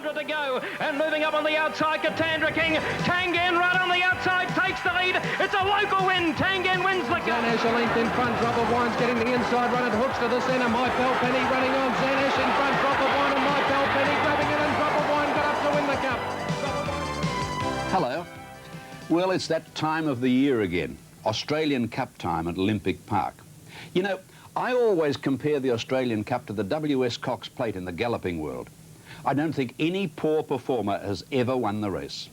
200 to go, and moving up on the outside, Katandra King. Tangen right on the outside takes the lead. It's a local win. Tangen wins the game. Zanesh a length in front. Drop of Wine's getting the inside run. It hooks to the centre. My Penny running on. Zanesh in front. Drop of Wine and My Penny grabbing it, and Drop of Wine got up to win the cup. Hello. Well, it's that time of the year again. Australian Cup time at Olympic Park. You know, I always compare the Australian Cup to the W.S. Cox Plate in the galloping world. I don't think any poor performer has ever won the race.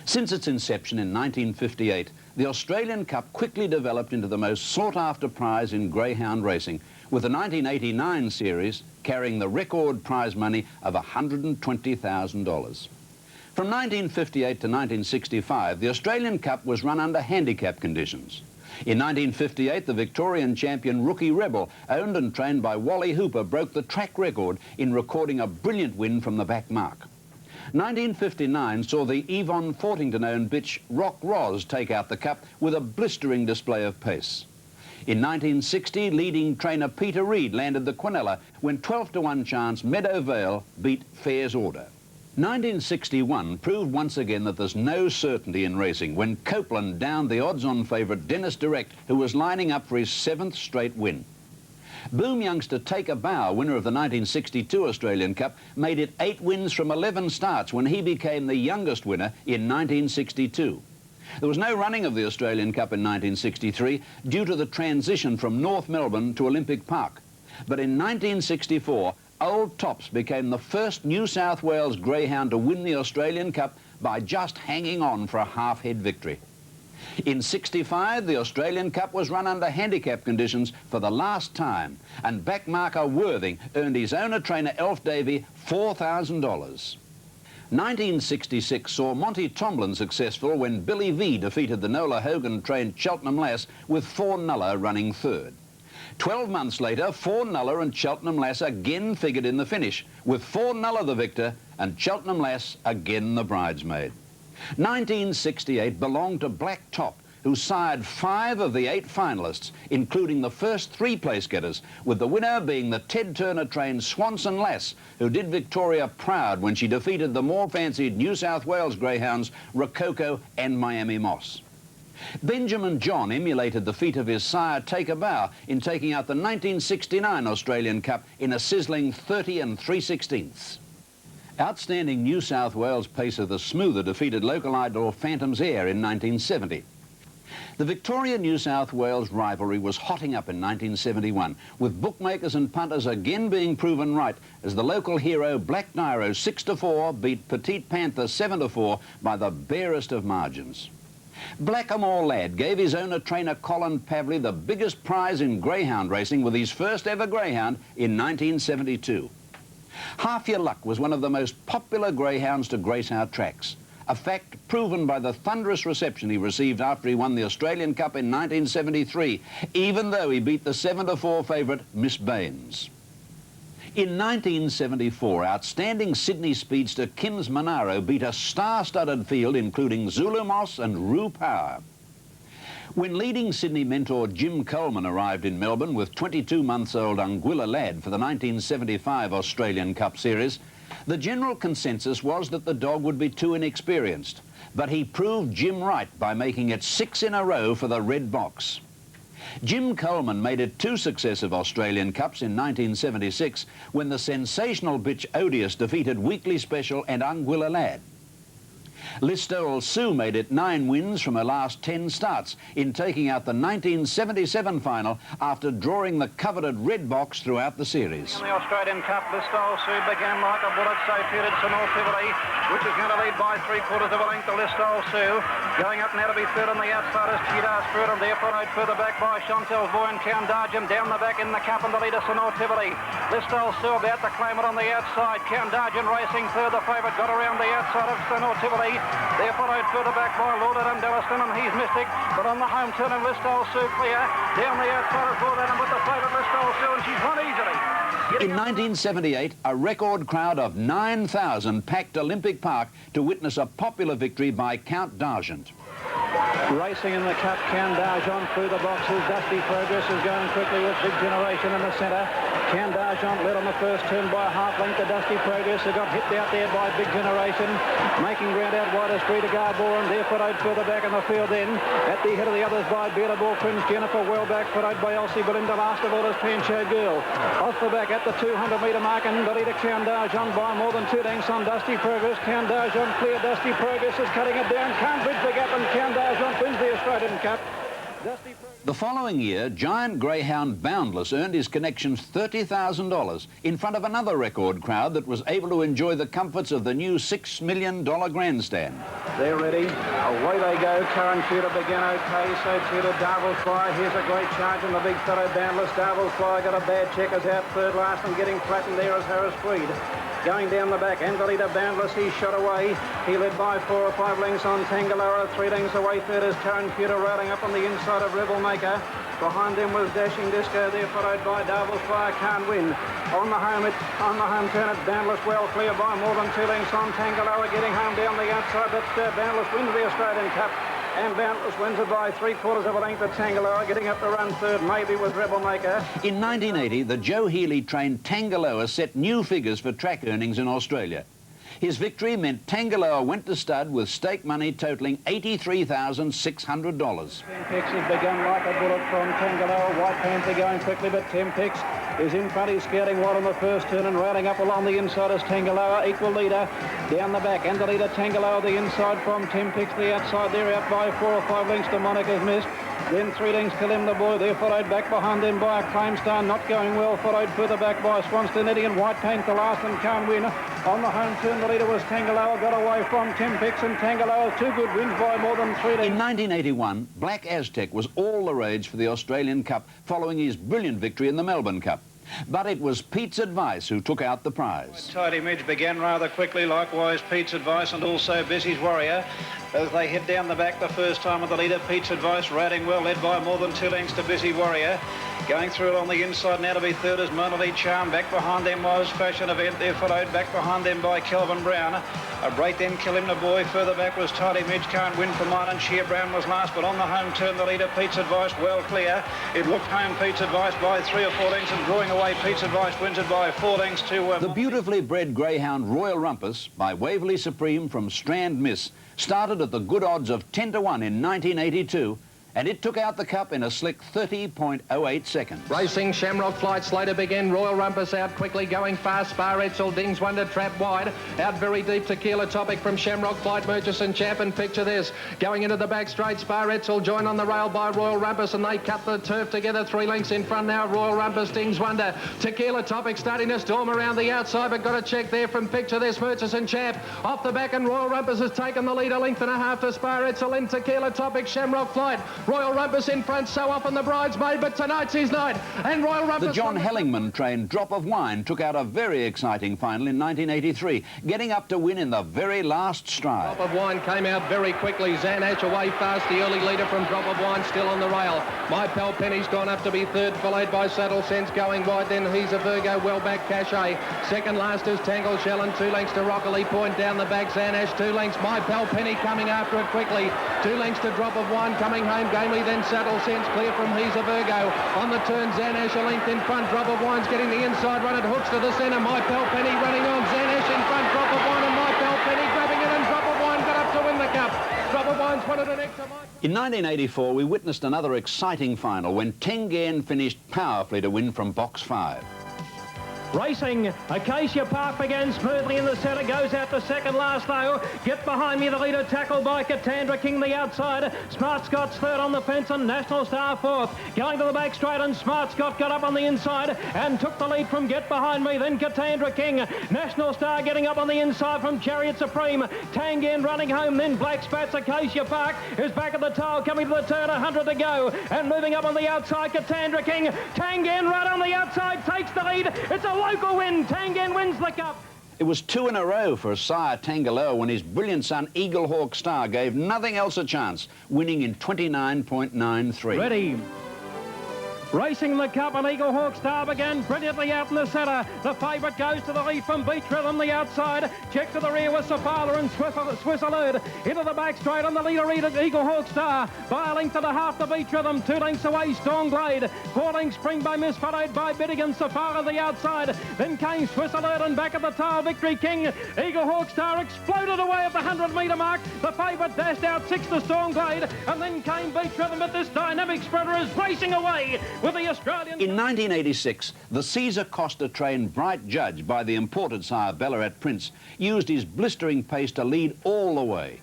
Since its inception in 1958, the Australian Cup quickly developed into the most sought-after prize in greyhound racing, with the 1989 series carrying the record prize money of $120,000. From 1958 to 1965, the Australian Cup was run under handicap conditions. In 1958, the Victorian champion Rookie Rebel, owned and trained by Wally Hooper, broke the track record in recording a brilliant win from the back mark. 1959 saw the Yvonne Fortington-owned bitch Rock Roz take out the cup with a blistering display of pace. In 1960, leading trainer Peter Reid landed the Quinella when 12-to-1 chance Meadow Vale beat Fair's Order. 1961 proved once again that there's no certainty in racing when Copeland downed the odds-on favourite Dennis Direct, who was lining up for his 7th straight win. Boom youngster Take a Bow, winner of the 1962 Australian Cup, made it 8 wins from 11 starts when he became the youngest winner in 1962. There was no running of the Australian Cup in 1963 due to the transition from North Melbourne to Olympic Park. But in 1964, Old Tops became the first New South Wales greyhound to win the Australian Cup by just hanging on for a half-head victory. In 65, the Australian Cup was run under handicap conditions for the last time, and backmarker Worthing earned his owner-trainer Elf Davey $4,000. 1966 saw Monty Tomlin successful when Billy V defeated the Nola Hogan-trained Cheltenham Lass with 4 Nulla running third. 12 months later, 4 Nulla and Cheltenham Lass again figured in the finish, with 4 Nulla the victor and Cheltenham Lass again the bridesmaid. 1968 belonged to Black Top, who sired 5 of the 8 finalists, including the first 3 place-getters, with the winner being the Ted Turner-trained Swanson Lass, who did Victoria proud when she defeated the more fancied New South Wales greyhounds Rococo and Miami Moss. Benjamin John emulated the feat of his sire Take a Bow in taking out the 1969 Australian Cup in a sizzling 30 3/16. Outstanding New South Wales pacer The Smoother defeated local idol Phantom's Air in 1970. The Victoria-New South Wales rivalry was hotting up in 1971, with bookmakers and punters again being proven right as the local hero Black Nairo 6-4 beat Petite Panther 7-4 by the barest of margins. Blackamoor Lad gave his owner-trainer Colin Pavley the biggest prize in greyhound racing with his first ever greyhound in 1972. Half Your Luck was one of the most popular greyhounds to grace our tracks, a fact proven by the thunderous reception he received after he won the Australian Cup in 1973, even though he beat the 7-4 favourite Miss Baines. In 1974, outstanding Sydney speedster Kim's Monaro beat a star-studded field including Zulu Moss and Roo Power. When leading Sydney mentor Jim Coleman arrived in Melbourne with 22-month-old Anguilla Lad for the 1975 Australian Cup Series, the general consensus was that the dog would be too inexperienced, but he proved Jim right by making it 6 in a row for the red box. Jim Coleman made it 2 successive Australian Cups in 1976 when the sensational bitch Odious defeated Weekly Special and Anguilla Lad. Listowel Sue made it 9 wins from her last 10 starts in taking out the 1977 final after drawing the coveted red box throughout the series. In the Australian Cup, Listowel Sue began like a bullet, so too did Sonortivity, which is going to lead by 3/4 of a length to Listowel Sue. Going up now to be third on the outside is Cheetah Spirit, and therefore out further back by Chantel's Boy and Coundargent. Down the back in the Cup and the leader Sonortivity. Listowel Sue about to claim it on the outside. Coundargent racing third, the favourite got around the outside of Sonortivity. They're followed further back by Lord Adam Dallaston, and he's Mystic, but on the home turn of Listowel Sue clear. Down the outside of Lord Adam with the favourite Listowel Sue, and she's won easily. In 1978, a record crowd of 9,000 packed Olympic Park to witness a popular victory by Count D'Argent. Racing in the Cup, Coundargent through the boxes. Dusty Progress is going quickly with Big Generation in the centre. D'Argent led on the first turn by a half length to Dusty Progress, who got hit out there by Big Generation, making ground out wide as Greta Garbore, and there followed further back in the field then. At the head of the others by Beautiful Prince Jennifer, well back, followed by Elsie Belinda, last of all is Pancho Girl. Off the back at the 200-metre mark, and the leader D'Argent by more than 2 lengths on Dusty Progress. D'Argent clear, Dusty Progress is cutting it down, can't bridge the gap, and D'Argent wins the Australian Cup. The following year, giant greyhound Boundless earned his connections $30,000 in front of another record crowd that was able to enjoy the comforts of the new $6 million grandstand. They're ready. Away they go. Current shooter began okay. So too to Darville's Fly. Here's a great charge in the big fellow Boundless. Darville's Fly got a bad check, is out third last and getting flattened there as Harris Freed. Going down the back, and the leader Boundless, he shot away. He led by 4 or 5 lengths on Tangaloa, 3 lengths away. Third is Current Shooter railing up on the inside of Rebel Maker. Behind them was Dashing Disco there, followed by Darville's Fire, Can't Win. On the home turn, it's Boundless well clear by more than 2 lengths on Tangaloa, getting home down the outside, but Boundless wins the Australian Cup. And Boundless wins it by 3/4 of a length at Tangaloa, getting up to run third, maybe with Rebel Maker. In 1980, the Joe Healy-trained Tangaloa set new figures for track earnings in Australia. His victory meant Tangaloa went to stud with stake money totalling $83,600. Tempex has begun like a bullet from Tangaloa. White Panther going quickly, but Tempex is in front. He's scouting wide on the first turn and railing up along the inside as Tangaloa, equal leader. Down the back, and the leader Tangaloa, the inside from Tempex, the outside there, out by 4 or 5 lengths to Monica's Mist. Then 3 lengths to Lim the Boy there, followed back behind them by Acclaim Star, not going well, followed further back by Swanston Eddie and White Paint, the last and Can't Win. On the home turn, the leader was Tangaloa, got away from Tempex, and Tangaloa, 2 good wins by more than 3 lengths. In 1981, Black Aztec was all the rage for the Australian Cup following his brilliant victory in the Melbourne Cup. But it was Pete's Advice who took out the prize. Tidy Midge began rather quickly, likewise Pete's Advice and also Busy's Warrior. As they head down the back the first time with the leader, Pete's Advice riding well, led by more than 2 lengths to Busy Warrior. Going through along the inside now to be third is Mona Lee Charm. Back behind them was Fashion Event there, followed back behind them by Kelvin Brown. A break then Kalimna Boy. Further back was Tidy Midge, Can't Win for mine, and Sheer Brown was last. But on the home turn, the leader, Pete's Advice, well clear. It looked home Pete's Advice by 3 or 4 lengths, and drawing away Pete's Advice wins it by 4 lengths to... The beautifully bred greyhound Royal Rumpus by Waverley Supreme from Strand Miss started at the good odds of 10 to 1 in 1982, and it took out the cup in a slick 30.08 seconds. Racing Shamrock Flight Slater began. Royal Rumpus out quickly, going fast. Spar Etzel, Dings Wonder, trap wide. Out very deep, Tequila Topic from Shamrock Flight, Murchison Champ, and picture this. Going into the back straight, Spar Etzel joined on the rail by Royal Rumpus, and they cut the turf together. 3 lengths in front now, Royal Rumpus, Dings Wonder. Tequila Topic starting to storm around the outside, but got a check there from picture this, Murchison Champ. Off the back, and Royal Rumpus has taken the lead, a length and a half to Spar Etzel in Tequila Topic, Shamrock Flight. Royal Rumpus in front, so often the bridesmaid, but tonight's his night. And Royal Rumpus... The John Hellingman trained Drop of Wine took out a very exciting final in 1983, getting up to win in the very last stride. Drop of Wine came out very quickly. Zan Ash away fast, the early leader from Drop of Wine still on the rail. My Pal Penny's gone up to be third, followed by Saddle Sense going wide, then He's a Virgo, well back Cachet. Second last is Tangle Shell, and 2 lengths to Rockley Point down the back. Zan Ash 2 lengths, My Pal Penny coming after it quickly. 2 lengths to Drop of Wine coming home gamely, then Saddle Sense clear from He's a Virgo. On the turn, Zanash a length in front. Drop of Wine's getting the inside run. It hooks to the centre. My Pal Penny running on. Zanash in front. Drop of Wine and My Pal Penny grabbing it, and Drop of Wine got up to win the cup. Drop of Wine's won it an extra. In 1984, we witnessed another exciting final when Tengan finished powerfully to win from box 5. Racing, Acacia Park began smoothly in the centre, goes out to second last though. Get behind me, the leader tackled by Katandra King the outside. Smart Scott's third on the fence and National Star fourth. Going to the back straight, and Smart Scott got up on the inside and took the lead from Get Behind Me, then Katandra King. National Star getting up on the inside from Chariot Supreme. Tangan running home, then Black Spats. Acacia Park is back at the tail, coming to the turn, 100 to go. And moving up on the outside, Katandra King. Tangan right on the outside, takes the lead. It's a local win. Tangan wins the cup. It was 2 in a row for sire Tangaloa when his brilliant son Eagle Hawk Star gave nothing else a chance, winning in 29.93. Ready. Racing the Cup, and Eagle Hawk Star began brilliantly out in the centre. The favourite goes to the lead from Beach Rhythm, the outside. Check to the rear with Safala and Swiss Alert. Into the back straight on the leader, Eagle Hawk Star. By a length and a half to Beach Rhythm. 2 lengths away, Storm Glade. 4 lengths Spring by Miss, followed by Biddigan, Safala the outside. Then came Swiss Alert, and back at the tail, Victory King. Eagle Hawk Star exploded away at the 100-metre mark. The favourite dashed out 6 to Storm Glade, and then came Beach Rhythm, but this dynamic sprinter is racing away with the Australian... In 1986, the Caesar Costa trained Bright Judge by the imported sire Ballarat Prince used his blistering pace to lead all the way.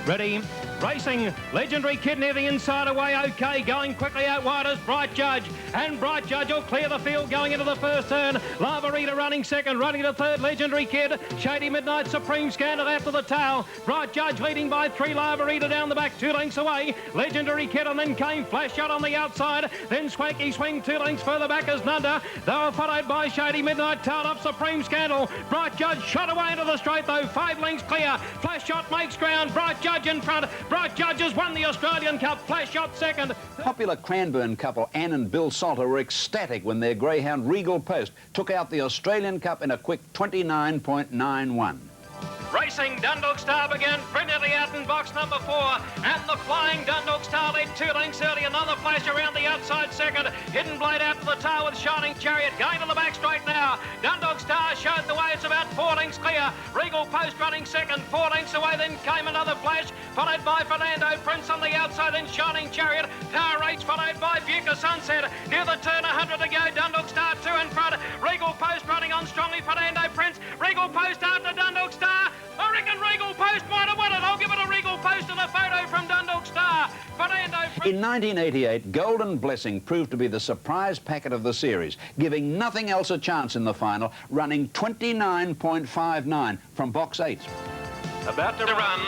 Ready, racing, Legendary Kid near the inside away, okay, going quickly out wide as Bright Judge, and Bright Judge will clear the field going into the first turn. Lava Rita running second, running to third, Legendary Kid, Shady Midnight, Supreme Scandal after the tail. Bright Judge leading by 3, Lava Rita down the back, 2 lengths away, Legendary Kid, and then came Flash Shot on the outside, then Swanky Swing 2 lengths further back as Nunda. They were followed by Shady Midnight, tailed up Supreme Scandal. Bright Judge shot away into the straight though, 5 lengths clear. Flash Shot makes ground, Bright Judge in front. Bright Judge has won the Australian Cup. Flash Shot second. Popular Cranbourne couple Anne and Bill Salter were ecstatic when their Greyhound Regal Post took out the Australian Cup in a quick 29.91. Racing, Dundalk Star began brilliantly out in box number 4, and the flying Dundalk Star led 2 lengths early. Another flash around the outside second. Hidden Blade out to the tail with Shining Chariot. Going to the back straight now. Dundalk Star showed the way. It's about 4 lengths clear. Regal Post running second. 4 lengths away. Then came another flash, followed by Fernando Prince on the outside. Then Shining Chariot. Power Race followed by Buca Sunset. Near the turn, 100 to go. Dundalk Star 2 in front. Regal Post running on strongly. Fernando Prince. Regal Post after Dundalk Star. I reckon Regal Post might have won it. I'll give it a Regal Post and a photo from Dundalk Star. Fernando Prince. In 1988, Golden Blessing proved to be the surprise packet of the series, giving nothing else a chance in the final, running 29.59 from box 8. About to run.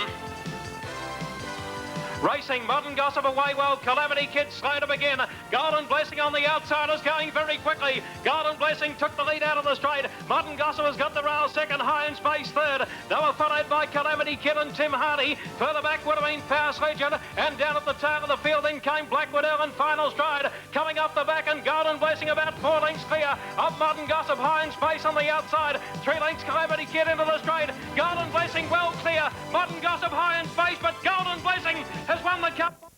Racing, Modern Gossip away well, Calamity Kid slow to begin. Golden Blessing on the outside is going very quickly. Golden Blessing took the lead out of the straight. Modern Gossip has got the rail second, High in Space third. They were followed by Calamity Kid and Tim Hardy. Further back would have been Power Legend, and down at the tail of the field then came Blackwood Earl and Final Stride. Coming up the back, and Golden Blessing about 4 lengths clear of Modern Gossip. High in Space on the outside. 3 lengths Calamity Kid into the straight. Golden Blessing well clear. Modern Gossip High in Space, but